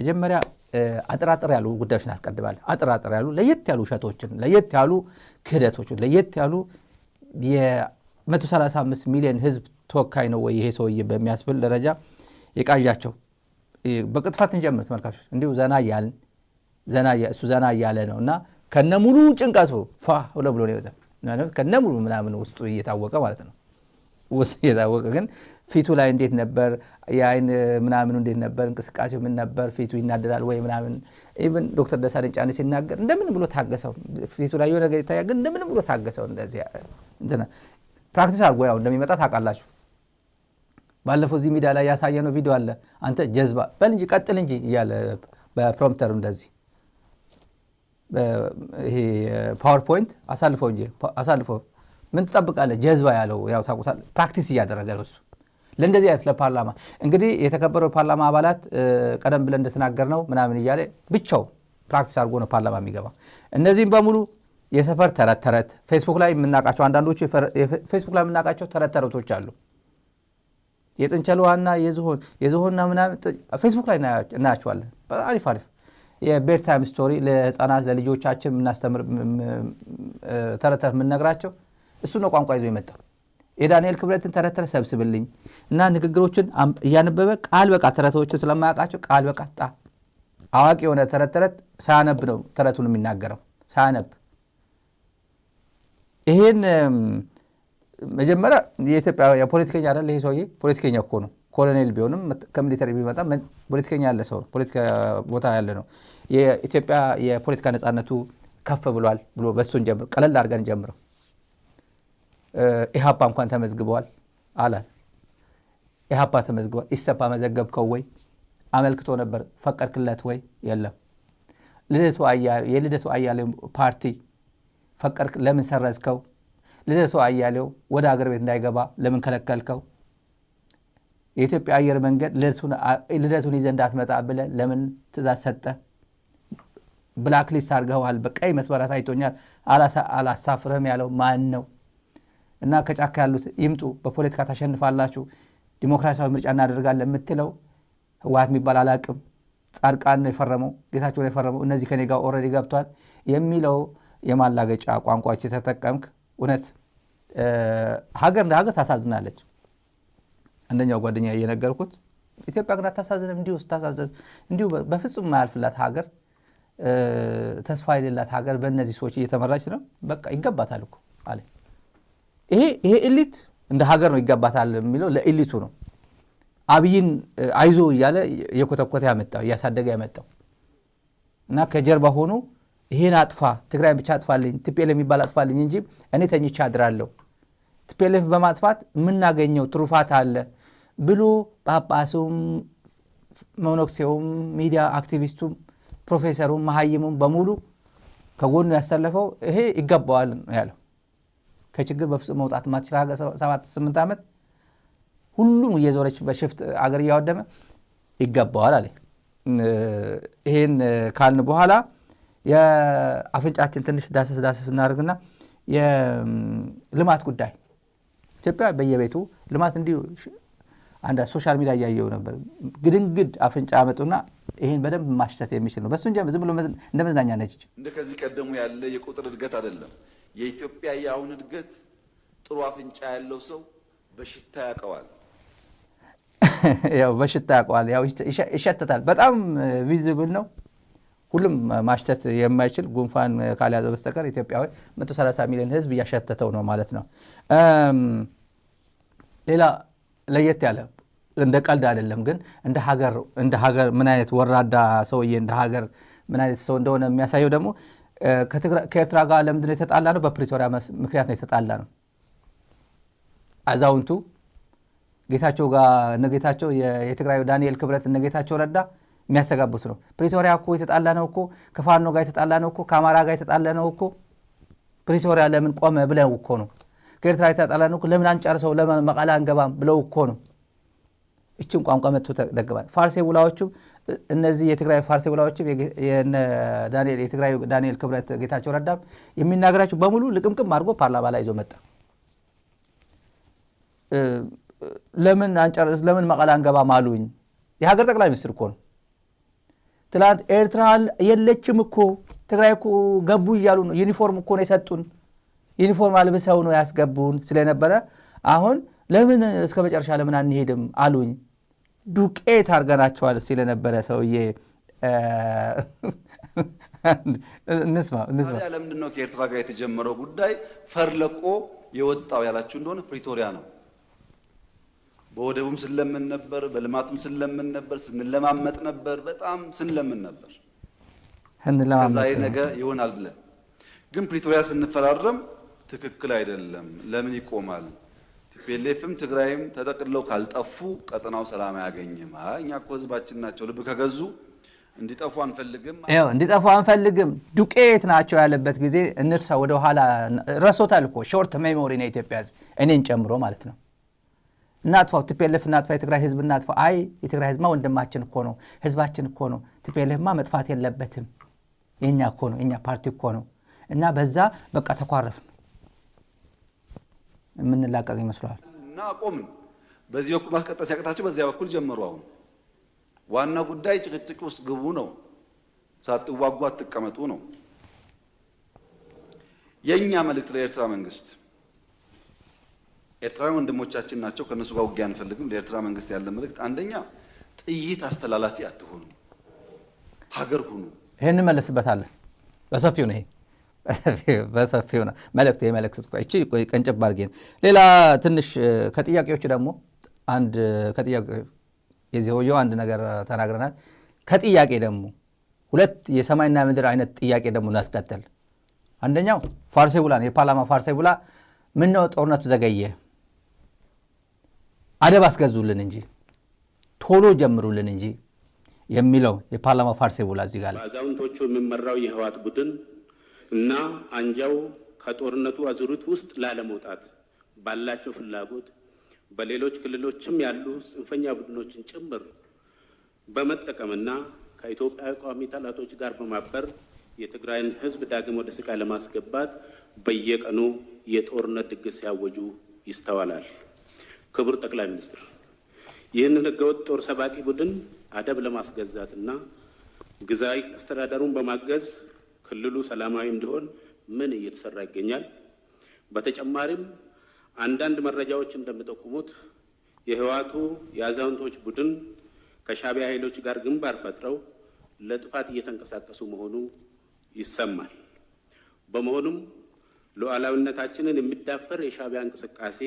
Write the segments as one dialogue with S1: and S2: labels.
S1: መጀመሪያ አጥራጥር ያሉ ጉዳዮችን አስቀድማል። አጥራጥር ያሉ ለየት ያሉ ሸቶችን ለየት ያሉ ክህደቶችን ለየት ያሉ የ135 ሚሊዮን ህዝብ ተወካይ ነው ወይ ይሄ ሰውዬ በሚያስብል ደረጃ የቃዣቸው በቅጥፈት እንጀምር ተመልካቾች እንዲሁ እሱ ዘና ያለ ነውና ከነሙሉ ጭንቀቱ ብሎ ነው ይወጣ ከነሙሉ ምናምን ውስጡ እየታወቀ ማለት ነው። ውስጥ እየታወቀ ግን ፊቱ ላይ እንዴት ነበር የአይን ምናምን እንዴት ነበር እንቅስቃሴው ምን ነበር ፊቱ ይናደዳል ወይ ምናምን ኢቭን ዶክተር ደሳለኝ ጫኔ ሲናገር እንደምን ብሎ ታገሰው ፊቱ ላይ የሆነ ነገር ይታያል ግን እንደምን ብሎ ታገሰው እንደዚህ እንትና ፕራክቲስ አድርጎ ያው እንደሚመጣ ታውቃላችሁ። ባለፈው እዚህ ሚዲያ ላይ ያሳየነው ቪዲዮ አለ አንተ ጀዝባ በል እንጂ ቀጥል እንጂ እያለ በፕሮምፕተር እንደዚህ ይሄ ፓወርፖይንት አሳልፈው ምን ትጠብቃለህ ጀዝባ ያለው ያው ታውቁታል። ፕራክቲስ እያደረገ ነው እሱ ለእንደዚህ አይነት ለፓርላማ እንግዲህ የተከበረው ፓርላማ አባላት ቀደም ብለን እንደተናገርነው ምናምን እያለ ብቻው ፕራክቲስ አድርጎ ነው ፓርላማ የሚገባ። እነዚህም በሙሉ የሰፈር ተረት ፌስቡክ ላይ የምናውቃቸው አንዳንዶቹ ፌስቡክ ላይ የምናውቃቸው ተረቶች አሉ። የጥንቸሏና የዝሆንና ምናምን ፌስቡክ ላይ እናያቸዋለን። አሪፍ የቤድ ታይም ስቶሪ ለህፃናት ለልጆቻችን የምናስተምር ተረት የምንነግራቸው እሱ ነው ቋንቋ ይዞ የመጣው። የዳንኤል ክብረትን ተረት ሰብስብልኝ እና ንግግሮችን እያነበበ ቃል በቃ ተረቶችን ስለማያውቃቸው ቃል በቃ አዋቂ የሆነ ተረት ሳያነብ ነው ተረቱን የሚናገረው ሳያነብ። ይሄን መጀመሪያ የኢትዮጵያ የፖለቲከኛ አይደል ይሄ ሰውዬ ፖለቲከኛ እኮ ነው። ኮሎኔል ቢሆንም ከሚሊተሪ ቢመጣ ፖለቲከኛ ያለ ሰው ፖለቲካ ቦታ ያለ ነው። የኢትዮጵያ የፖለቲካ ነፃነቱ ከፍ ብሏል ብሎ በሱን ጀምር ቀለል አድርገን ጀምረው ኢሃፓ እንኳን ተመዝግበዋል አላት። ኢሃፓ ተመዝግበዋል ኢሰፓ መዘገብከው ወይ አመልክቶ ነበር ፈቀድክለት ወይ የለም። የልደቱ አያሌው ፓርቲ ፈቀድክ ለምን ሰረዝከው? ልደቱ አያሌው ወደ ሀገር ቤት እንዳይገባ ለምን ከለከልከው? የኢትዮጵያ አየር መንገድ ልደቱን ይዘህ እንዳትመጣ ብለህ ለምን ትእዛዝ ሰጠ? ብላክ ሊስት አድርገዋል። በቀይ መስመር አሳይቶኛል አላሳፍርህም ያለው ማን ነው? እና ከጫካ ያሉት ይምጡ በፖለቲካ ታሸንፋላችሁ ዲሞክራሲያዊ ምርጫ እናደርጋለን የምትለው ህወሓት የሚባል አላቅም ጻድቃን ነው የፈረመው ጌታቸው ነው የፈረመው እነዚህ ከኔ ጋር ኦልሬዲ ገብቷል የሚለው የማላገጫ ቋንቋዎች የተጠቀምክ እውነት ሀገር እንደ ሀገር ታሳዝናለች። አንደኛው ጓደኛ እየነገርኩት ኢትዮጵያ ግን አታሳዝንም እንዲሁ በፍጹም ማያልፍላት ሀገር ተስፋ የሌላት ሀገር በእነዚህ ሰዎች እየተመራች ነው። በቃ ይገባታል እኮ አለ። ይሄ ኤሊት እንደ ሀገር ነው ይገባታል የሚለው ለኤሊቱ ነው። አብይን አይዞ እያለ የኮተኮተ ያመጣው እያሳደገ ያመጣው እና ከጀርባ ሆኖ ይሄን አጥፋ ትግራይ ብቻ አጥፋልኝ ቲፒኤልኤፍ የሚባል አጥፋልኝ እንጂ እኔ ተኝቼ አድራለሁ ቲፒኤልኤፍ በማጥፋት የምናገኘው ትሩፋት አለ ብሎ ጳጳሱም ሞኖክሴውም ሚዲያ አክቲቪስቱም ፕሮፌሰሩም መሐይሙም በሙሉ ከጎኑ ያሰለፈው ይሄ ይገባዋል ያለው። ከችግር በፍጹም መውጣት ማትችል ሀገር 7-8 ዓመት ሁሉም እየዞረች በሽፍት አገር እያወደመ ይገባዋል አለ። ይሄን ካልን በኋላ የአፍንጫችን ትንሽ ዳሰስ እናደርግና የልማት ጉዳይ ኢትዮጵያ በየቤቱ ልማት እንዲሁ አንድ ሶሻል ሚዲያ ያየው ነበር። ግድንግድ አፍንጫ አመጡና ይሄን በደንብ ማሽተት የሚችል ነው። በሱን ዝም ብሎ እንደ መዝናኛ ነች።
S2: እንደከዚህ ቀደሙ ያለ የቁጥር እድገት አይደለም። የኢትዮጵያ የአሁን እድገት ጥሩ አፍንጫ ያለው ሰው በሽታ ያውቀዋል።
S1: ያው በሽታ ያውቀዋል። ያው ይሸተታል። በጣም ቪዚብል ነው። ሁሉም ማሽተት የማይችል ጉንፋን ካልያዘው በስተቀር ኢትዮጵያዊ 130 ሚሊዮን ህዝብ እያሸተተው ነው ማለት ነው። ሌላ ለየት ያለ እንደ ቀልድ አይደለም ግን እንደ ሀገር ምን አይነት ወራዳ ሰውዬ እንደ ሀገር ምን አይነት ሰው እንደሆነ የሚያሳየው ደግሞ ከኤርትራ ጋር ለምንድን ነው የተጣላ ነው? በፕሪቶሪያ ምክንያት ነው የተጣላ ነው። አዛውንቱ ጌታቸው ጋር እነጌታቸው የትግራዩ ዳንኤል ክብረት እነጌታቸው ረዳ የሚያስተጋቡት ነው። ፕሪቶሪያ እኮ የተጣላ ነው እኮ ከፋኖ ጋር የተጣላ ነው እኮ ከአማራ ጋር የተጣላ ነው እኮ ፕሪቶሪያ ለምን ቆመ ብለው እኮ ነው። ከኤርትራ የተጣላ ነው እኮ ለምን አንጨርሰው ለምን መቀለ አንገባም ብለው እኮ ነው። እቺን ቋንቋ መጥቶ ተደግባል። ፋርሴ ውላዎቹ እነዚህ የትግራይ ፋርሴ ውላዎቹ የትግራይ ዳንኤል ክብረት ጌታቸው ረዳ የሚናገራቸው በሙሉ ልቅምቅም አድርጎ ፓርላማ ላይ ይዞ መጣ። ለምን አንጨርስ ለምን መቀለ አንገባም አሉኝ። የሀገር ጠቅላይ ሚኒስትር እኮ ነው። ትላንት ኤርትራ የለችም እኮ ትግራይ እኮ ገቡ እያሉ ነው። ዩኒፎርም እኮ ነው የሰጡን፣ ዩኒፎርም አልብሰው ነው ያስገቡን ስለነበረ አሁን ለምን እስከ መጨረሻ ለምን አንሄድም አሉኝ። ዱቄት አድርገናቸዋል ስለነበረ ሰውዬ እንስማ።
S2: ለምንድን ነው ከኤርትራ ጋር የተጀመረው ጉዳይ ፈርለቆ የወጣው ያላችሁ እንደሆነ ፕሪቶሪያ ነው። በወደቡም ስለምን ነበር፣ በልማቱም ስለምን ነበር፣ ስንለማመጥ ነበር፣ በጣም ስንለምን ነበር። ከዛ ነገ ይሆናል ብለን ግን ፕሪቶሪያ ስንፈራረም ትክክል አይደለም፣ ለምን ይቆማል? ቲፒኤልኤፍም ትግራይም ተጠቅልለው ካልጠፉ ቀጠናው ሰላም አያገኝም። እኛ እኮ ህዝባችን ናቸው፣ ልብ ከገዙ እንዲጠፉ አንፈልግም።
S1: እንዲጠፉ አንፈልግም። ዱቄት ናቸው ያለበት ጊዜ እንርሳ። ወደ ኋላ ረሶታል እኮ ሾርት ሜሞሪ ነው የኢትዮጵያ ህዝብ፣ እኔን ጨምሮ ማለት ነው። እናጥፋው፣ ቲፒኤልኤፍ እናጥፋ፣ የትግራይ ህዝብ እናጥፋ። አይ የትግራይ ህዝብማ ወንድማችን እኮ ነው፣ ህዝባችን እኮ ነው። ቲፒኤልኤፍማ መጥፋት የለበትም፣ የኛ እኮ ነው፣ የኛ ፓርቲ እኮ ነው። እና በዛ በቃ ተኳረፍን። የምንላቀቅ ይመስላል
S2: እና አቆምን። በዚህ በኩል ማስቀጠል ሲያቅታቸው በዚያ በኩል ጀመሩ። አሁን ዋና ጉዳይ ጭቅጭቅ ውስጥ ግቡ ነው፣ ሳትዋጉ አትቀመጡ ነው። የኛ መልእክት ለኤርትራ መንግስት፣ ኤርትራውያን ወንድሞቻችን ናቸው፣ ከነሱ ጋር ውጊያ አንፈልግም። ለኤርትራ መንግስት ያለ መልእክት አንደኛ ጥይት አስተላላፊ አትሆኑ፣ ሀገር ሁኑ።
S1: ይሄን መለስበታለን በሰፊው ነው። ይሄ በሰፊው ነው መልእክት። የመልእክት እቺ ቀንጨብ አድርገን ሌላ ትንሽ ከጥያቄዎች ደግሞ አንድ ከጥያቄ የዚህው አንድ ነገር ተናግረናል። ከጥያቄ ደግሞ ሁለት የሰማይና ምድር አይነት ጥያቄ ደግሞ እናስቀጥል። አንደኛው ፋርሴቡላ ነው። የፓርላማ ፋርሴቡላ ምን ነው ጦርነቱ ዘገየ፣ አደብ አስገዙልን እንጂ ቶሎ ጀምሩልን እንጂ የሚለው የፓርላማ ፋርሴቡላ እዚህ ጋር
S3: አዛውንቶቹ የሚመራው የህወሓት ቡድን እና አንጃው ከጦርነቱ አዙሪት ውስጥ ላለመውጣት ባላቸው ፍላጎት በሌሎች ክልሎችም ያሉ ጽንፈኛ ቡድኖችን ጭምር በመጠቀምና ከኢትዮጵያ ቋሚ ጠላቶች ጋር በማበር የትግራይን ህዝብ ዳግም ወደ ስቃይ ለማስገባት በየቀኑ የጦርነት ድግስ ሲያወጁ ይስተዋላል። ክቡር ጠቅላይ ሚኒስትር፣ ይህንን ህገወጥ ጦር ሰባቂ ቡድን አደብ ለማስገዛትና ግዛዊ አስተዳደሩን በማገዝ ክልሉ ሰላማዊ እንዲሆን ምን እየተሰራ ይገኛል? በተጨማሪም አንዳንድ መረጃዎች እንደሚጠቁሙት የህወሓቱ የአዛውንቶች ቡድን ከሻዕቢያ ኃይሎች ጋር ግንባር ፈጥረው ለጥፋት እየተንቀሳቀሱ መሆኑ ይሰማል። በመሆኑም ሉዓላዊነታችንን የሚዳፈር የሻዕቢያ እንቅስቃሴ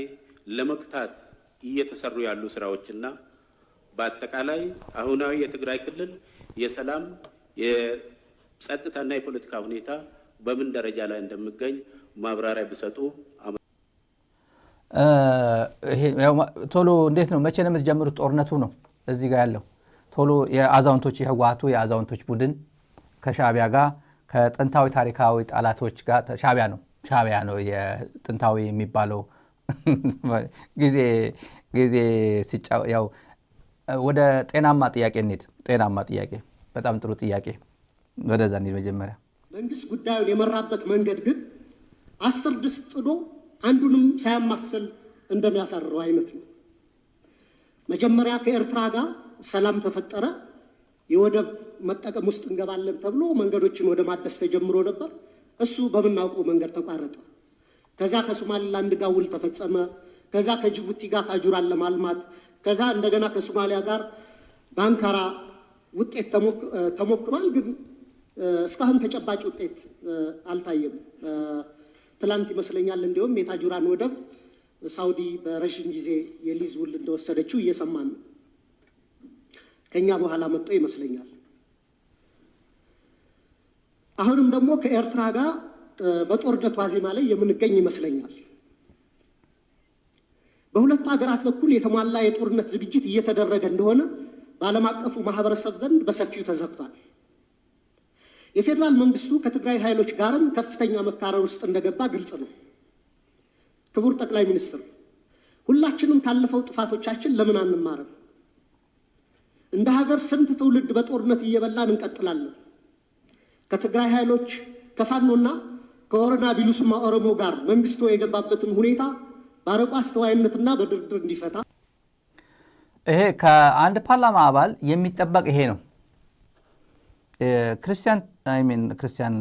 S3: ለመክታት እየተሰሩ ያሉ ስራዎችና በአጠቃላይ አሁናዊ የትግራይ ክልል የሰላም የጸጥታና የፖለቲካ ሁኔታ በምን ደረጃ ላይ እንደሚገኝ ማብራሪያ ቢሰጡ።
S1: ቶሎ እንዴት ነው መቼ ነው የምትጀምሩት? ጦርነቱ ነው እዚህ ጋር ያለው። ቶሎ የአዛውንቶች የህወሓቱ የአዛውንቶች ቡድን ከሻዕቢያ ጋር ከጥንታዊ ታሪካዊ ጠላቶች ጋር ሻዕቢያ ነው የጥንታዊ የሚባለው ጊዜ ሲጫው ያው ወደ ጤናማ ጥያቄ እንሂድ። ጤናማ ጥያቄ፣ በጣም ጥሩ ጥያቄ። ወደዛ እንሂድ። መጀመሪያ
S4: መንግስት ጉዳዩን የመራበት መንገድ ግን 10 ድስት ጥዶ አንዱንም ሳያማስል እንደሚያሳርረው አይነት ነው። መጀመሪያ ከኤርትራ ጋር ሰላም ተፈጠረ፣ የወደብ መጠቀም ውስጥ እንገባለን ተብሎ መንገዶችን ወደ ማደስ ተጀምሮ ነበር። እሱ በምናውቀው መንገድ ተቋረጠ። ከዛ ከሶማሊላንድ ጋር ውል ተፈጸመ። ከዛ ከጅቡቲ ጋር ታጁራን ለማልማት፣ ከዛ እንደገና ከሶማሊያ ጋር በአንካራ ውጤት ተሞክሯል። ግን እስካሁን ተጨባጭ ውጤት አልታየም። ትላንት ይመስለኛል እንዲሁም የታጁራን ወደብ ሳውዲ በረዥም ጊዜ የሊዝ ውል እንደወሰደችው እየሰማን ነው። ከኛ በኋላ መጥቶ ይመስለኛል። አሁንም ደግሞ ከኤርትራ ጋር በጦርነት ዋዜማ ላይ የምንገኝ ይመስለኛል። በሁለቱ ሀገራት በኩል የተሟላ የጦርነት ዝግጅት እየተደረገ እንደሆነ በዓለም አቀፉ ማህበረሰብ ዘንድ በሰፊው ተዘግቷል። የፌዴራል መንግስቱ ከትግራይ ኃይሎች ጋርም ከፍተኛ መካረር ውስጥ እንደገባ ግልጽ ነው። ክቡር ጠቅላይ ሚኒስትር፣ ሁላችንም ካለፈው ጥፋቶቻችን ለምን አንማርም? እንደ ሀገር ስንት ትውልድ በጦርነት እየበላን እንቀጥላለን? ከትግራይ ኃይሎች ከፋኖና ከወረና ቢሉስማ ኦሮሞ ጋር መንግስቱ የገባበትን ሁኔታ በአርቆ አስተዋይነትና በድርድር እንዲፈታ።
S1: ይሄ ከአንድ ፓርላማ አባል የሚጠበቅ ይሄ ነው። ክርስቲያን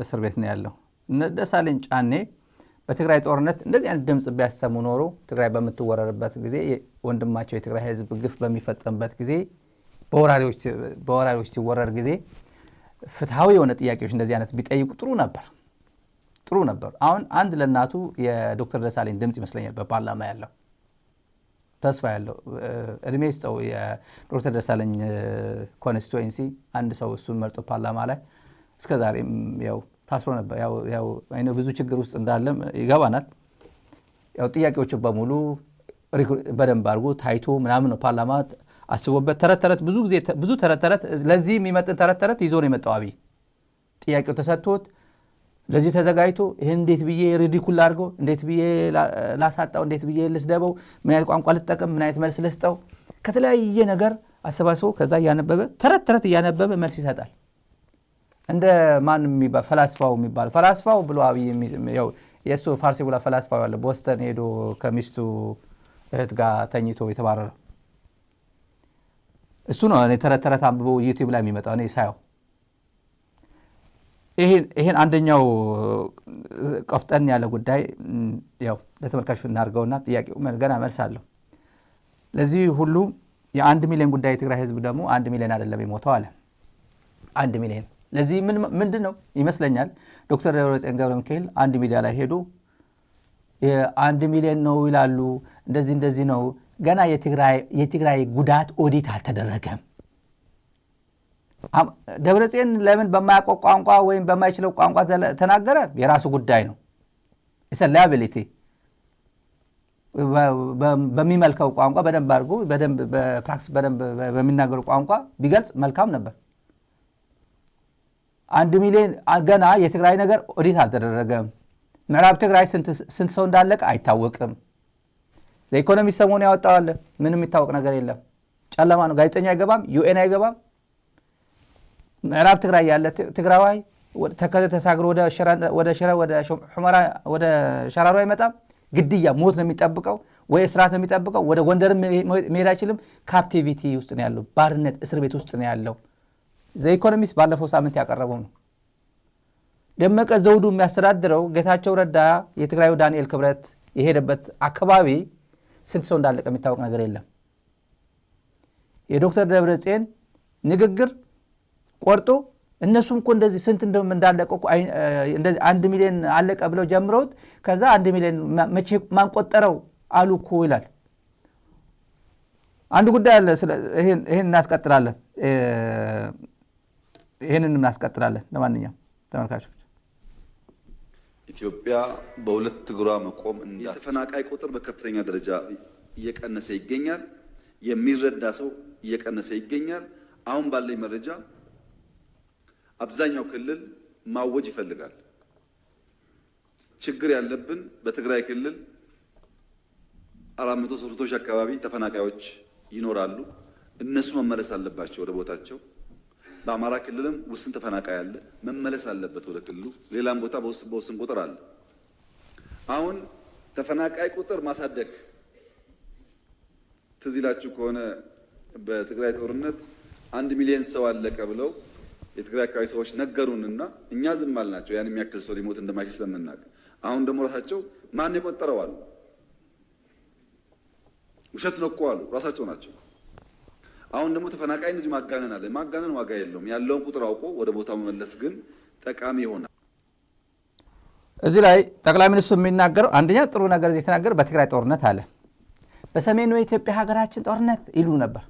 S1: እስር ቤት ነው ያለው። እነ ደሳለኝ ጫኔ በትግራይ ጦርነት እንደዚህ አይነት ድምጽ ቢያሰሙ ኖሮ ትግራይ በምትወረርበት ጊዜ ወንድማቸው የትግራይ ህዝብ ግፍ በሚፈጸምበት ጊዜ በወራሪዎች ሲወረር ጊዜ ፍትሃዊ የሆነ ጥያቄዎች እንደዚህ አይነት ቢጠይቁ ጥሩ ነበር። አሁን አንድ ለናቱ የዶክተር ደሳለኝ ድምጽ ይመስለኛል በፓርላማ ያለው ተስፋ ያለው እድሜ ይስጠው። የዶክተር ደሳለኝ ኮንስቲትዩንሲ አንድ ሰው እሱን መርጦ ፓርላማ ላይ እስከዛሬ ያው ታስሮ ነበር። ያው አይነ ብዙ ችግር ውስጥ እንዳለ ይገባናል። ያው ጥያቄዎቹ በሙሉ በደንብ አድርጎ ታይቶ ምናምን ነው ፓርላማ አስቦበት ተረት ብዙ ተረት ለዚህ የሚመጥን ተረት ይዞ ነው የመጣው አብይ። ጥያቄው ተሰጥቶት ለዚህ ተዘጋጅቶ ይሄን እንዴት ብዬ ሪዲኩል አድርገው እንዴት ብዬ ላሳጣው እንዴት ብዬ ልስደበው ምን አይነት ቋንቋ ልጠቀም ምን አይነት መልስ ልስጠው ከተለያየ ነገር አሰባስቦ ከዛ ያነበበ ተረት እያነበበ መልስ ይሰጣል። እንደ ማንም የሚባል ፈላስፋው ብሎ አብይ ያው የሱ ፋርሲ ብላ ፈላስፋው ያለ ቦስተን ሄዶ ከሚስቱ እህት ጋር ተኝቶ የተባረረ እሱ ነው። እኔ ተረት አንብቦ ዩቲዩብ ላይ የሚመጣው እኔ ሳየው ይሄን አንደኛው ቀፍጠን ያለ ጉዳይ ያው ለተመልካቹ እናርገውና ጥያቄው ገና መልስ አለው። ለዚህ ሁሉ የ1 ሚሊዮን ጉዳይ የትግራይ ህዝብ ደግሞ 1 ሚሊዮን አይደለም የሞተው አለ 1 ሚሊዮን። ለዚህ ምንድነው ይመስለኛል ዶክተር ደብረጽዮን ገብረሚካኤል አንድ ሚዲያ ላይ ሄዶ የ1 ሚሊዮን ነው ይላሉ እንደዚህ ነው ገና የትግራይ ጉዳት ኦዲት አልተደረገም። ደብረጽዮን ለምን በማያውቀው ቋንቋ ወይም በማይችለው ቋንቋ ተናገረ የራሱ ጉዳይ ነው። ኢሰላቢሊቲ በሚመልከው ቋንቋ በደንብ አድርጎ በደንብ በፕራክቲስ በደንብ በሚናገሩ ቋንቋ ቢገልጽ መልካም ነበር። 1 ሚሊዮን ገና የትግራይ ነገር ኦዲት አልተደረገም። ምዕራብ ትግራይ ስንት ሰው እንዳለቀ አይታወቅም። ዘኢኮኖሚ ሰሞኑ ያወጣዋል ምንም የሚታወቅ ነገር የለም። ጨለማ ነው። ጋዜጠኛ አይገባም፣ ዩኤን አይገባም። ምዕራብ ትግራይ ያለ ትግራዋይ ተከዘ ተሳግሮ ወደ ሁመራ ወደ ሸራሮ አይመጣም። ግድያ ሞት ነው የሚጠብቀው ወይ እስራት ነው የሚጠብቀው። ወደ ጎንደር መሄድ አይችልም። ካፕቲቪቲ ውስጥ ነው ያለው፣ ባርነት እስር ቤት ውስጥ ነው ያለው። ዘኢኮኖሚስት ባለፈው ሳምንት ያቀረበው ነው። ደመቀ ዘውዱ የሚያስተዳድረው ጌታቸው ረዳ የትግራዩ ዳንኤል ክብረት የሄደበት አካባቢ ስንት ሰው እንዳለቀ የሚታወቅ ነገር የለም። የዶክተር ደብረጽዮን ንግግር ቆርጦ እነሱም እኮ እንደዚህ ስንት እንዳለቀ እንደዚህ 1 ሚሊዮን አለቀ ብለው ጀምረውት ከዛ 1 ሚሊዮን መቼ ማንቆጠረው አሉ እኮ ይላል። አንድ ጉዳይ አለ። ይሄን እናስቀጥላለን። ለማንኛውም ተመልካቾች
S2: ኢትዮጵያ በሁለት እግሯ መቆም የተፈናቃይ ቁጥር በከፍተኛ ደረጃ እየቀነሰ ይገኛል። የሚረዳ ሰው እየቀነሰ ይገኛል። አሁን ባለኝ መረጃ አብዛኛው ክልል ማወጅ ይፈልጋል። ችግር ያለብን በትግራይ ክልል 400 አካባቢ ተፈናቃዮች ይኖራሉ። እነሱ መመለስ አለባቸው ወደ ቦታቸው። በአማራ ክልልም ውስን ተፈናቃይ አለ፣ መመለስ አለበት ወደ ክልሉ። ሌላም ቦታ በውስን ቁጥር አለ። አሁን ተፈናቃይ ቁጥር ማሳደግ ትዝ ይላችሁ ከሆነ በትግራይ ጦርነት 1 ሚሊዮን ሰው አለቀ ብለው የትግራይ አካባቢ ሰዎች ነገሩንና እኛ ዝም አልናቸው። ያን የሚያክል ሰው ሊሞት እንደማይችል ስለምናውቅ አሁን ደግሞ ራሳቸው ማን የቆጠረው አሉ። ውሸት ነው እኮ አሉ ራሳቸው ናቸው። አሁን ደግሞ ተፈናቃይ ልጅ ማጋነን አለ። ማጋነን ዋጋ የለውም። ያለውን ቁጥር አውቆ ወደ ቦታው መመለስ ግን ጠቃሚ ይሆናል።
S1: እዚህ ላይ ጠቅላይ ሚኒስትሩ የሚናገረው አንደኛ ጥሩ ነገር እየተናገረ በትግራይ ጦርነት አለ። በሰሜኑ የኢትዮጵያ ሀገራችን ጦርነት ይሉ ነበር።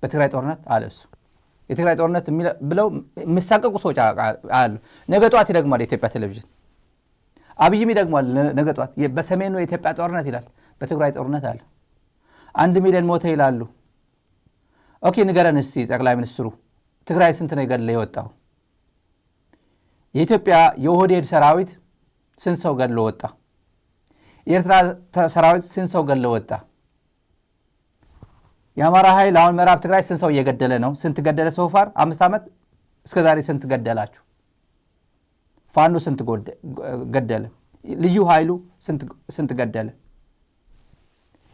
S1: በትግራይ ጦርነት አለ እሱ የትግራይ ጦርነት ብለው የሚሳቀቁ ሰዎች አሉ። ነገ ጧት ይደግማል የኢትዮጵያ ቴሌቪዥን። አብይም ይደግማል ነገ ጧት በሰሜኑ የኢትዮጵያ ጦርነት ይላል። በትግራይ ጦርነት አለ 1 ሚሊዮን ሞተ ይላሉ። ኦኬ ንገረን እስቲ ጠቅላይ ሚኒስትሩ ትግራይ ስንት ነው ገድሎ የወጣው? የኢትዮጵያ የኦህዴድ ሰራዊት ስንት ሰው ገድሎ ወጣ? የኤርትራ ሰራዊት ስንት ሰው ገድሎ ወጣ? የአማራ ኃይል አሁን ምዕራብ ትግራይ ስንት ሰው እየገደለ ነው? ስንት ገደለ? ሶፋር 5 ዓመት እስከ ዛሬ ስንት ገደላችሁ? ፋኖ ስንት ገደለ? ልዩ ኃይሉ ስንት ገደለ?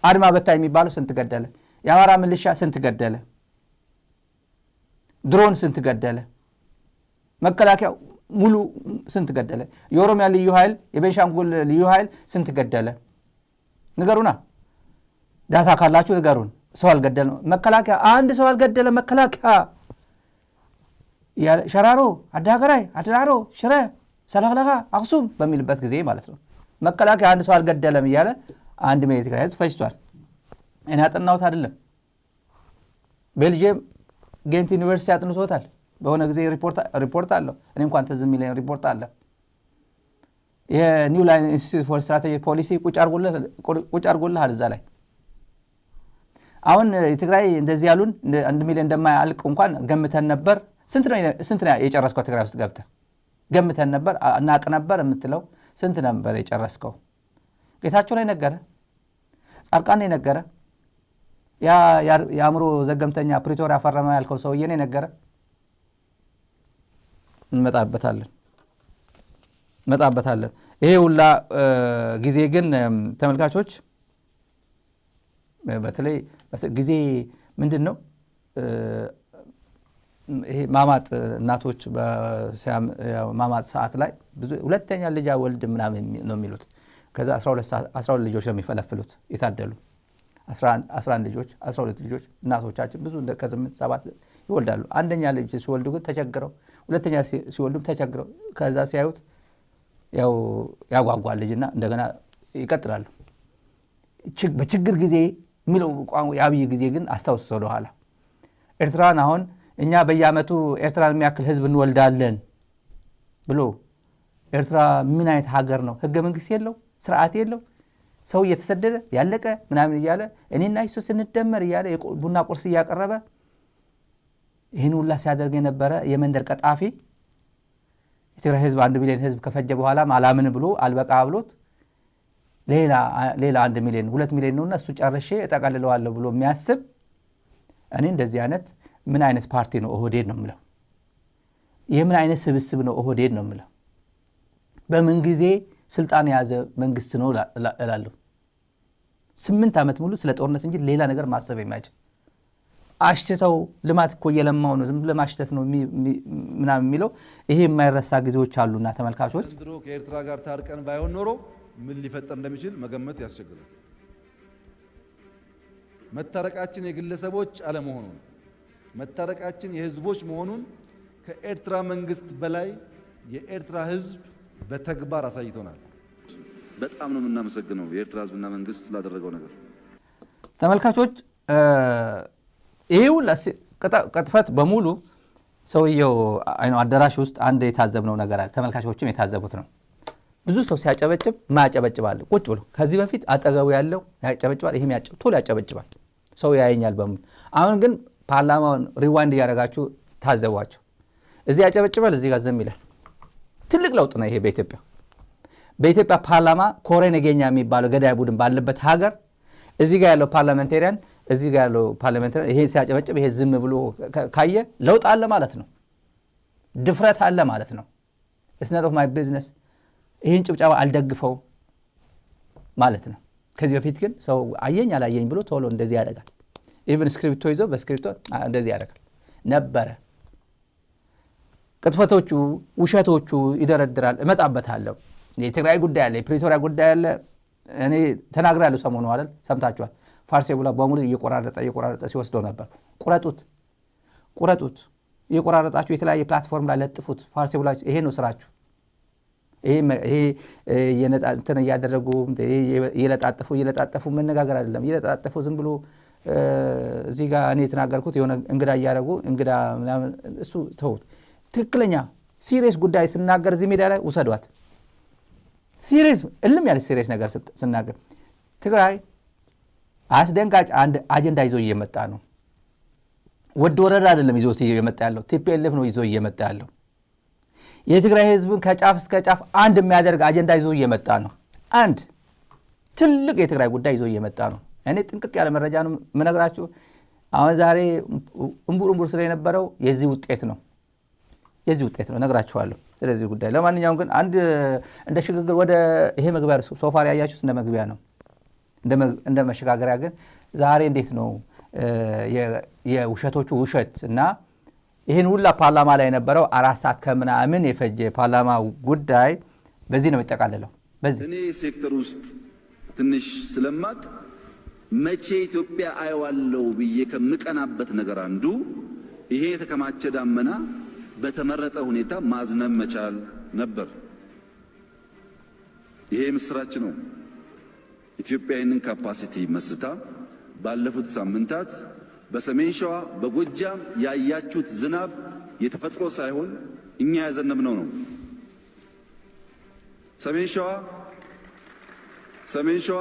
S1: አድማ በታኝ የሚባለው ስንት ገደለ? የአማራ ሚሊሻ ስንት ገደለ? ድሮን ስንት ገደለ? መከላከያው ሙሉ ስንት ገደለ? የኦሮሚያ ልዩ ኃይል የቤንሻንጉል ልዩ ኃይል ስንት ገደለ? ንገሩና ዳታ ካላችሁ ንገሩን። ሰው አልገደለም መከላከያ፣ አንድ ሰው አልገደለም መከላከያ። ሸራሮ፣ አዳገራይ፣ አድራሮ፣ ሽረ፣ ሰለክለካ፣ አክሱም በሚልበት ጊዜ ማለት ነው መከላከያ አንድ ሰው አልገደለም እያለ 1 ሚሊዮን የትግራይ ህዝብ ፈጅቷል። እኔ አጠናሁት አይደለም። ቤልጅየም ጌንት ዩኒቨርሲቲ አጥንቶታል። በሆነ ጊዜ ሪፖርት አለው። እኔ እንኳን ትዝ የሚለኝ ሪፖርት አለ። የኒው ላይን ኢንስቲትዩት ፎር ስትራቴጂ ፖሊሲ ቁጭ አድርጎልሃል እዛ ላይ። አሁን የትግራይ እንደዚህ ያሉን 1 ሚሊዮን እንደማያልቅ እንኳን ገምተን ነበር። ስንት ነው የጨረስከው? ትግራይ ውስጥ ገብተህ ገምተን ነበር እናቅ ነበር የምትለው ስንት ነበር የጨረስከው? ጌታቸው ላይ ነገረ፣ ጻድቃን ላይ ነገረ፣ የአእምሮ ዘገምተኛ ፕሪቶሪያ ፈረመ ያልከው ሰውዬ ነው ነገረ። እንመጣበታለን። ይሄ ሁላ ጊዜ ግን ተመልካቾች በተለይ ጊዜ ምንድን ነው? ይሄ ማማጥ እናቶች በማማጥ ሰዓት ላይ ሁለተኛ ልጅ ወልድ ምናምን ነው የሚሉት። ከዛ 12 ልጆች ነው የሚፈለፍሉት የታደሉ 11 ልጆች 12 ልጆች እናቶቻችን ብዙ ከ8 7 ይወልዳሉ። አንደኛ ልጅ ሲወልዱ ግን ተቸግረው፣ ሁለተኛ ሲወልዱም ተቸግረው ከዛ ሲያዩት ያው ያጓጓል ልጅና እንደገና ይቀጥላሉ። በችግር ጊዜ የሚለው የአብይ ጊዜ ግን አስታውስ ወደ ኋላ ኤርትራን አሁን እኛ በየዓመቱ ኤርትራን የሚያክል ህዝብ እንወልዳለን ብሎ ኤርትራ ምን አይነት ሀገር ነው? ህገ መንግስት የለው፣ ስርዓት የለው፣ ሰው እየተሰደደ ያለቀ ምናምን እያለ እኔና እሱ ስንደመር እያለ ቡና ቁርስ እያቀረበ ይህን ሁላ ሲያደርግ የነበረ የመንደር ቀጣፊ የትግራይ ህዝብ 1 ሚሊዮን ህዝብ ከፈጀ በኋላ አላምን ብሎ አልበቃ ብሎት ሌላ 1 ሚሊዮን 2 ሚሊዮን ነውና እሱ ጨርሼ እጠቀልለዋለሁ ብሎ የሚያስብ እኔ እንደዚህ አይነት ምን አይነት ፓርቲ ነው? ኦህዴድ ነው የምለው። የምን አይነት ስብስብ ነው? ኦህዴድ ነው የምለው። በምን ጊዜ ስልጣን የያዘ መንግስት ነው እላለሁ። 8 ዓመት ሙሉ ስለ ጦርነት እንጂ ሌላ ነገር ማሰብ የማይችል አሽተው ልማት እኮ እየለማው ነው ዝም ብሎ ማሽተት ነው ምናምን የሚለው ይሄ የማይረሳ ጊዜዎች አሉና ተመልካቾች
S2: ድሮ ከኤርትራ ጋር ታርቀን ባይሆን ኖሮ ምን ሊፈጠር እንደሚችል መገመት ያስቸግራል። መታረቃችን የግለሰቦች አለመሆኑን መታረቃችን የህዝቦች መሆኑን ከኤርትራ መንግስት በላይ የኤርትራ ህዝብ በተግባር አሳይቶናል። በጣም ነው የምናመሰግነው የኤርትራ ህዝብና መንግስት ስላደረገው ነገር።
S1: ተመልካቾች ይሄው ቅጥፈት በሙሉ ሰውየው አዳራሽ ውስጥ አንድ የታዘብነው ነገር አለ። ተመልካቾችም የታዘቡት ነው። ብዙ ሰው ሲያጨበጭብ ማያጨበጭባል ቁጭ ብሎ ከዚህ በፊት አጠገቡ ያለው ያጨበጭባል፣ ይሄም ቶሎ ያጨበጭባል፣ ሰው ያየኛል በሙሉ። አሁን ግን ፓርላማውን ሪዋይንድ እያደረጋችሁ ታዘቧቸው። እዚህ ያጨበጭባል፣ እዚህ ጋር ዝም ይላል። ትልቅ ለውጥ ነው ይሄ በኢትዮጵያ ፓርላማ ኮሬ ነገኛ የሚባለው ገዳይ ቡድን ባለበት ሀገር እዚህ ጋር ያለው ፓርላሜንታሪያን እዚህ ጋር ያለው ፓርላሜንታሪያን ይሄ ሲያጨበጭብ ይሄ ዝም ብሎ ካየ ለውጥ አለ ማለት ነው። ድፍረት አለ ማለት ነው። it's not of my business ይሄን ጭብጨባ አልደግፈው ማለት ነው። ከዚህ በፊት ግን ሰው አየኝ አላየኝ ብሎ ቶሎ እንደዚህ ያደርጋል። ኢቭን ስክሪፕቶ ይዞ በስክሪፕቶ እንደዚህ ያደርጋል ነበር። ቅጥፈቶቹ ውሸቶቹ ይደረድራል። እመጣበታለሁ። የትግራይ ጉዳይ አለ፣ የፕሪቶሪያ ጉዳይ አለ። እኔ ተናግሬያለሁ ሰሞኑ አይደል ሰምታችኋል። ፋርሴ ብላ በሙሉ እየቆራረጠ ሲወስደው ነበር። ቁረጡት እየቆራረጣችሁ የተለያየ ፕላትፎርም ላይ ለጥፉት። ፋርሴ ብላ ይሄ ነው ስራችሁ። ይሄ የነጣንተን እያደረጉ እየለጣጠፉ መነጋገር አይደለም። እየለጣጠፉ ዝም ብሎ እዚህ ጋር እኔ የተናገርኩት የሆነ እንግዳ እያደረጉ እንግዳ ምናምን እሱ ተውት። ትክክለኛ ሲሪየስ ጉዳይ ስናገር እዚህ ሜዳ ላይ ውሰዷት። ሲሪየስ እልም ያለ ሲሪየስ ነገር ስናገር ትግራይ አስደንጋጭ አንድ አጀንዳ ይዞ እየመጣ ነው። ወድ ወረዳ አይደለም ይዞ እየመጣ ያለው ቲፒኤልኤፍ ነው ይዞ እየመጣ ያለው። የትግራይ ህዝብን ከጫፍ እስከ ጫፍ አንድ የሚያደርግ አጀንዳ ይዞ እየመጣ ነው። አንድ ትልቅ የትግራይ ጉዳይ ይዞ እየመጣ ነው። እኔ ጥንቅቅ ያለ መረጃ ነው የምነግራችሁ። አሁን ዛሬ እምቡር ስለ የነበረው የዚህ ውጤት ነው ነግራችኋለሁ። ስለዚህ ጉዳይ ለማንኛውም ግን አንድ እንደ ሽግግር ወደ ይሄ መግቢያ ሶፋሪ ያያችሁት እንደ መግቢያ ነው፣ እንደ መሸጋገሪያ ግን ዛሬ እንዴት ነው የውሸቶቹ ውሸት እና ይህን ሁላ ፓርላማ ላይ የነበረው 4 ሰዓት ከምናምን የፈጀ ፓርላማ ጉዳይ በዚህ ነው የሚጠቃለለው። በዚህ
S2: እኔ ሴክተር ውስጥ ትንሽ ስለማቅ መቼ ኢትዮጵያ አይዋለው ብዬ ከምቀናበት ነገር አንዱ ይሄ የተከማቸ ዳመና በተመረጠ ሁኔታ ማዝነብ መቻል ነበር። ይሄ ምስራች ነው። ኢትዮጵያ ይህንን ካፓሲቲ መስታ ባለፉት ሳምንታት በሰሜን ሸዋ በጎጃም ያያችሁት ዝናብ የተፈጥሮ ሳይሆን እኛ ያዘነብነው ነው። ሰሜን ሸዋ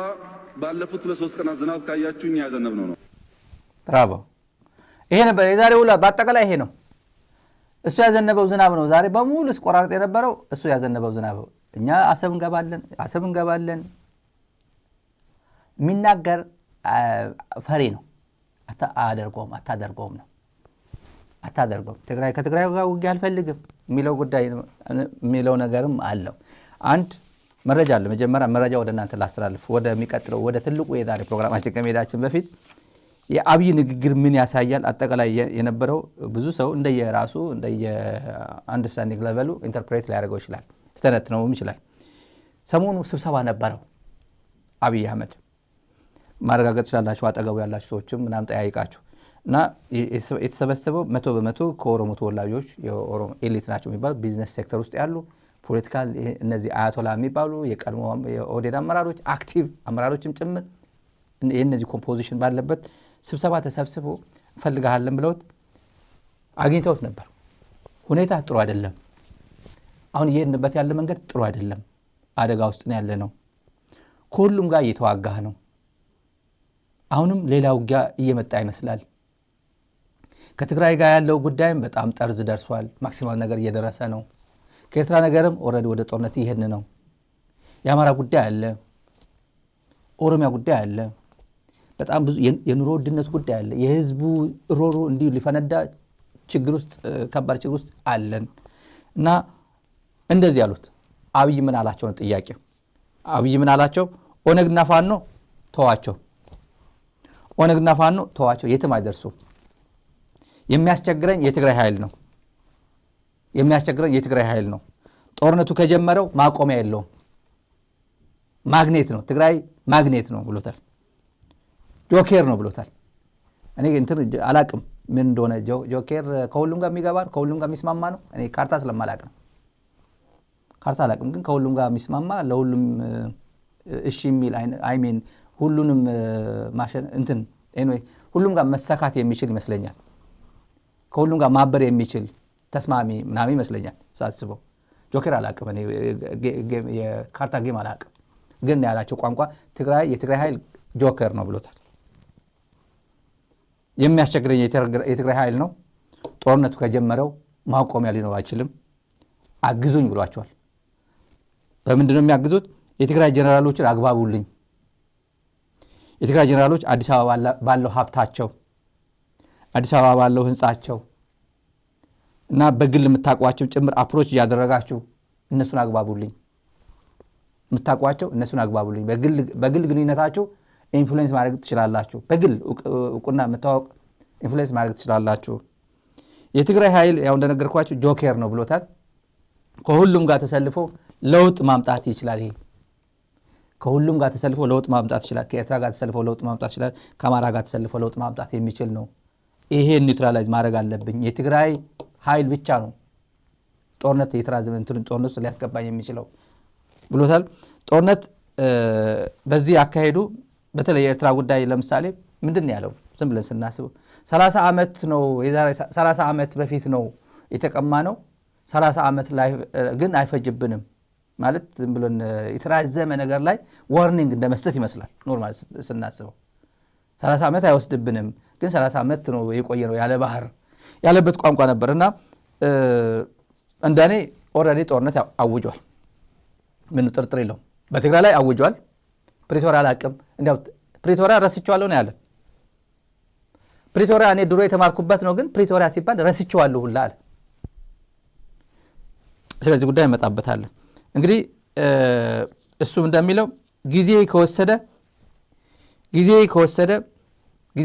S2: ባለፉት 2-3 ቀናት ዝናብ ካያችሁ እኛ ያዘነብነው ነው።
S1: ብራቮ። ይሄ ነበር የዛሬው ውላ በአጠቃላይ ይሄ ነው። እሱ ያዘነበው ዝናብ ነው። ዛሬ በሙሉ ስቆራርጥ የነበረው እሱ ያዘነበው ዝናብ። እኛ አሰብ እንገባለን የሚናገር ፈሪ ነው። አታደርገውም ነው። ትግራይ ከትግራይ ጋር ውጊያ አልፈልግም የሚለው ነገርም አለው። አንድ መረጃ አለ። መጀመሪያ መረጃ ወደ እናንተ ላስተላልፍ። ወደሚቀጥለው ወደ ትልቁ የዛሬ ፕሮግራማችን ከመሄዳችን በፊት የአብይ ንግግር ምን ያሳያል? አጠቃላይ የነበረው ብዙ ሰው እንደየራሱ አንደርስታንዲንግ ሌቨሉ ኢንተርፕሬት ሊያደርገው ይችላል፣ ተተነትነውም ይችላል። ሰሞኑ ስብሰባ ነበረው አብይ አህመድ። ማረጋገጥ ይችላላችሁ አጠገቡ ያላችሁ ሰዎችም ምናምን ጠያይቃችሁ እና የተሰበሰበው 100% ከኦሮሞ ተወላጆች የኦሮሞ ኤሊት ናቸው የሚባሉ ቢዝነስ ሴክተር ውስጥ ያሉ ፖለቲካል እነዚህ አያቶላ የሚባሉ የቀድሞ የኦህዴድ አመራሮች አክቲቭ አመራሮችም ጭምር የእነዚህ ኮምፖዚሽን ባለበት ስብሰባ ተሰብስቦ እንፈልግሃለን ብለውት አግኝተውት ነበር። ሁኔታ ጥሩ አይደለም። አሁን እየሄድንበት ያለ መንገድ ጥሩ አይደለም። አደጋ ውስጥ ነው ያለ ነው። ከሁሉም ጋር እየተዋጋህ ነው። አሁንም ሌላ ውጊያ እየመጣ ይመስላል። ከትግራይ ጋር ያለው ጉዳይም በጣም ጠርዝ ደርሷል። ማክሲማል ነገር እየደረሰ ነው። ከኤርትራ ነገርም ኦልሬዲ ወደ ጦርነት እየሄድን ነው። የአማራ ጉዳይ አለ፣ ኦሮሚያ ጉዳይ አለ፣ በጣም ብዙ የኑሮ ውድነት ጉዳይ አለ። የህዝቡ ሮሮ እንዲሁ ሊፈነዳ ከባድ ችግር ውስጥ አለን እና እንደዚህ ያሉት አብይ ምን አላቸው ነው ጥያቄው። አብይ ምን አላቸው? ኦነግና ፋኖ ተዋቸው፣ ኦነግና ፋኖ ተዋቸው፣ የትም አይደርሱም። የሚያስቸግረኝ የትግራይ ኃይል ነው። ጦርነቱ ከጀመረው ማቆሚያ የለውም። ማግኔት ነው፣ ትግራይ ማግኔት ነው ብሎታል። ጆኬር ነው ብሎታል። እኔ አላቅም ምን እንደሆነ። ጆኬር ከሁሉም ጋር የሚገባ ነው፣ ከሁሉም ጋር የሚስማማ ነው። እኔ ካርታ ስለማላቅ ነው። ካርታ አላቅም፣ ግን ከሁሉም ጋር የሚስማማ ለሁሉም እሺ የሚል አይሜን ሁሉንም ሁሉም ጋር መሰካት የሚችል ይመስለኛል። ከሁሉም ጋር ማበር የሚችል ተስማሚ ምናምን ይመስለኛል ሳስበው። ጆኬር አላቅም፣ እኔ የካርታ ጌም አላቅም። ግን ያላቸው ቋንቋ የትግራይ ኃይል ጆከር ነው ብሎታል። የሚያስቸግረኝ የትግራይ ኃይል ነው። ጦርነቱ ከጀመረው ማቆሚያ ሊኖር አይችልም። አግዙኝ ብሏቸዋል። በምንድን ነው የሚያግዙት? የትግራይ ጀነራሎችን አግባቡልኝ። የትግራይ ጀነራሎች አዲስ አበባ ባለው ሀብታቸው፣ አዲስ አበባ ባለው ህንጻቸው እና በግል የምታቋቸው ጭምር አፕሮች እያደረጋችሁ እነሱን አግባቡልኝ። የምታቋቸው እነሱን አግባቡልኝ። በግል ግንኙነታችሁ ኢንፍሉዌንስ ማድረግ ትችላላችሁ። በግል እውቅና የምታወቅ ኢንፍሉዌንስ ማድረግ ትችላላችሁ። የትግራይ ኃይል ያው እንደነገርኳችሁ ጆኬር ነው ብሎታል። ከሁሉም ጋር ተሰልፎ ለውጥ ማምጣት ይችላል። ይሄ ከሁሉም ጋር ተሰልፎ ለውጥ ማምጣት ይችላል። ከኤርትራ ጋር ተሰልፎ ለውጥ ማምጣት ይችላል። ከአማራ ጋር ተሰልፎ ለውጥ ማምጣት የሚችል ነው። ይሄ ኒውትራላይዝ ማድረግ አለብኝ። የትግራይ ኃይል ብቻ ነው ጦርነት ጦርነት ውስጥ ሊያስገባኝ የሚችለው ብሎታል። ጦርነት በዚህ አካሄዱ በተለይ የኤርትራ ጉዳይ ለምሳሌ ምንድን ነው ያለው? ዝም ብለን ስናስበው 30 ዓመት ነው፣ የዛሬ 30 ዓመት በፊት ነው የተቀማ ነው። 30 ዓመት ላይ ግን አይፈጅብንም ማለት ዝም ብለን የተራዘመ ነገር ላይ ዋርኒንግ እንደመስጠት ይመስላል። ኖርማል ስናስበው 30 ዓመት አይወስድብንም፣ ግን 30 ዓመት ነው የቆየ ነው ያለ ባህር ያለበት ቋንቋ ነበርና እንደኔ ኦልሬዲ ጦርነት አውጇል። ምን ጥርጥር የለውም። በትግራይ ላይ አውጇል። ፕሪቶሪያ አላቅም እንዲያው ፕሪቶሪያ ረስቼዋለሁ ነው ያለ። ፕሪቶሪያ እኔ ድሮ የተማርኩበት ነው፣ ግን ፕሪቶሪያ ሲባል ረስቼዋለሁ ሁላ አለ። ስለዚህ ጉዳይ እንመጣበታለን። እንግዲህ እሱም እንደሚለው ጊዜ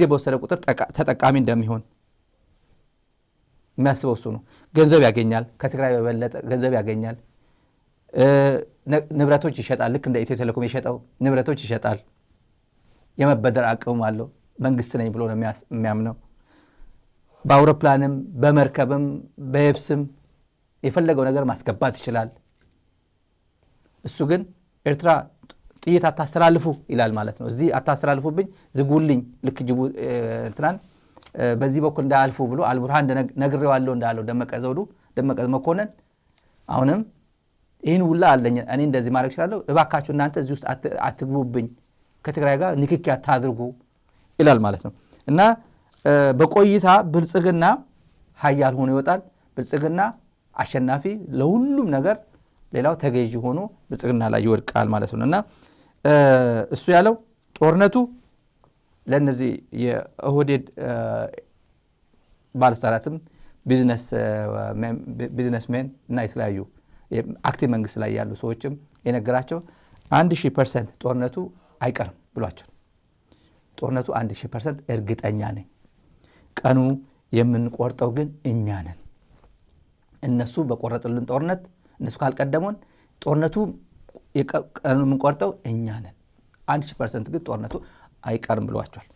S1: በወሰደ ቁጥር ተጠቃሚ እንደሚሆን የሚያስበው እሱ ነው። ገንዘብ ያገኛል፣ ከትግራይ በበለጠ ገንዘብ ያገኛል። ንብረቶች ይሸጣል። ልክ እንደ ኢትዮ ቴሌኮም የሸጠው ንብረቶች ይሸጣል። የመበደር አቅም አለው። መንግስት ነኝ ብሎ ነው የሚያምነው። በአውሮፕላንም በመርከብም በየብስም የፈለገው ነገር ማስገባት ይችላል። እሱ ግን ኤርትራ ጥይት አታስተላልፉ ይላል ማለት ነው። እዚህ አታስተላልፉብኝ፣ ዝጉልኝ፣ ልክ እንትናን በዚህ በኩል እንዳያልፉ ብሎ አልቡርሃን ነግሬዋለሁ እንዳለው ደመቀ መኮንን አሁንም ይህን ሁላ አለኝ እኔ እንደዚህ ማድረግ እችላለሁ፣ እባካችሁ እናንተ እዚህ ውስጥ አትግቡብኝ፣ ከትግራይ ጋር ንክኪ አታድርጉ ይላል ማለት ነው። እና በቆይታ ብልጽግና ሀያል ሆኖ ይወጣል። ብልጽግና አሸናፊ፣ ለሁሉም ነገር ሌላው ተገዢ ሆኖ ብልጽግና ላይ ይወድቃል ማለት ነው። እና እሱ ያለው ጦርነቱ ለነዚህ የኦህዴድ ባለስልጣናትም ቢዝነስሜን እና የተለያዩ አክቲቭ መንግስት ላይ ያሉ ሰዎችም የነገራቸው 1000% ጦርነቱ አይቀርም ብሏቸው። ጦርነቱ 1000% እርግጠኛ ነኝ፣ ቀኑ የምንቆርጠው ግን እኛ ነን። እነሱ በቆረጡልን ጦርነት እነሱ ካልቀደሙን ጦርነቱ ቀኑ የምንቆርጠው እኛ ነን። 1000% ግን ጦርነቱ አይቀርም ብሏቸዋል።